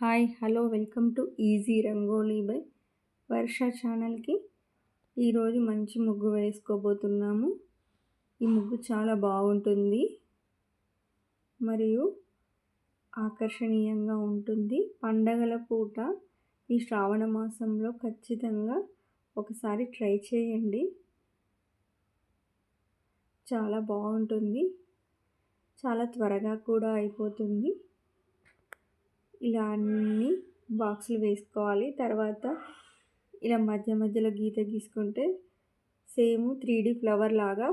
Hi hello welcome to easy rangoli by Varsha ఛానల్కి. ఈరోజు మంచి ముగ్గు వేసుకోబోతున్నాము. ఈ ముగ్గు చాలా బాగుంటుంది మరియు ఆకర్షణీయంగా ఉంటుంది. పండగల పూట ఈ శ్రావణ మాసంలో ఖచ్చితంగా ఒకసారి ట్రై చేయండి. చాలా బాగుంటుంది, చాలా త్వరగా కూడా అయిపోతుంది. ఇలా అన్ని బాక్సులు వేసుకోవాలి. తర్వాత ఇలా మధ్య మధ్యలో గీత గీసుకుంటే సేమ్ 3D ఫ్లవర్ లాగా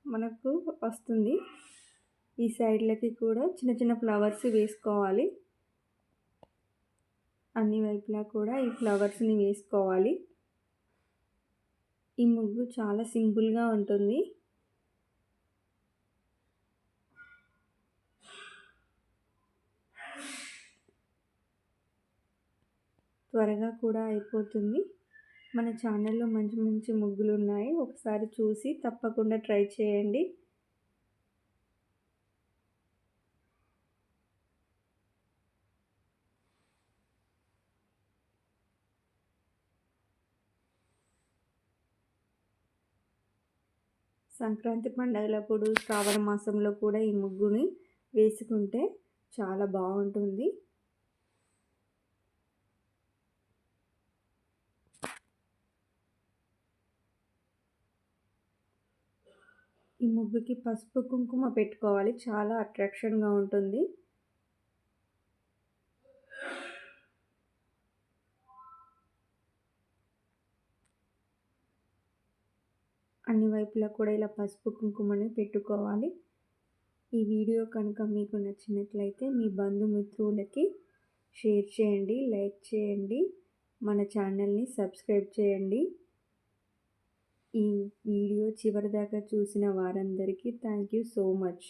మనకు వస్తుంది. ఈ సైడ్లకి కూడా చిన్న చిన్న ఫ్లవర్స్ వేసుకోవాలి. అన్ని వైపులా కూడా ఈ ఫ్లవర్స్ని వేసుకోవాలి. ఈ ముగ్గు చాలా సింపుల్గా ఉంటుంది. త్వరగా కూడా అయిపోతుంది. మన ఛానల్లో మంచి మంచి ముగ్గులు ఉన్నాయి, ఒకసారి చూసి తప్పకుండా ట్రై చేయండి. సంక్రాంతి పండుగలప్పుడు శ్రావణ మాసంలో కూడా ఈ ముగ్గుని వేసుకుంటే చాలా బాగుంటుంది. ఈ ముగ్గుకి పసుపు కుంకుమ పెట్టుకోవాలి, చాలా అట్రాక్షన్గా ఉంటుంది. అన్ని వైపులా కూడా ఇలా పసుపు కుంకుమని పెట్టుకోవాలి. ఈ వీడియో కనుక మీకు నచ్చినట్లయితే మీ బంధుమిత్రులకి షేర్ చేయండి, లైక్ చేయండి, మన ఛానల్ని సబ్స్క్రైబ్ చేయండి. ఈ వీడియో చివరిదాకా చూసిన వారందరికీ థ్యాంక్ యూ సో మచ్.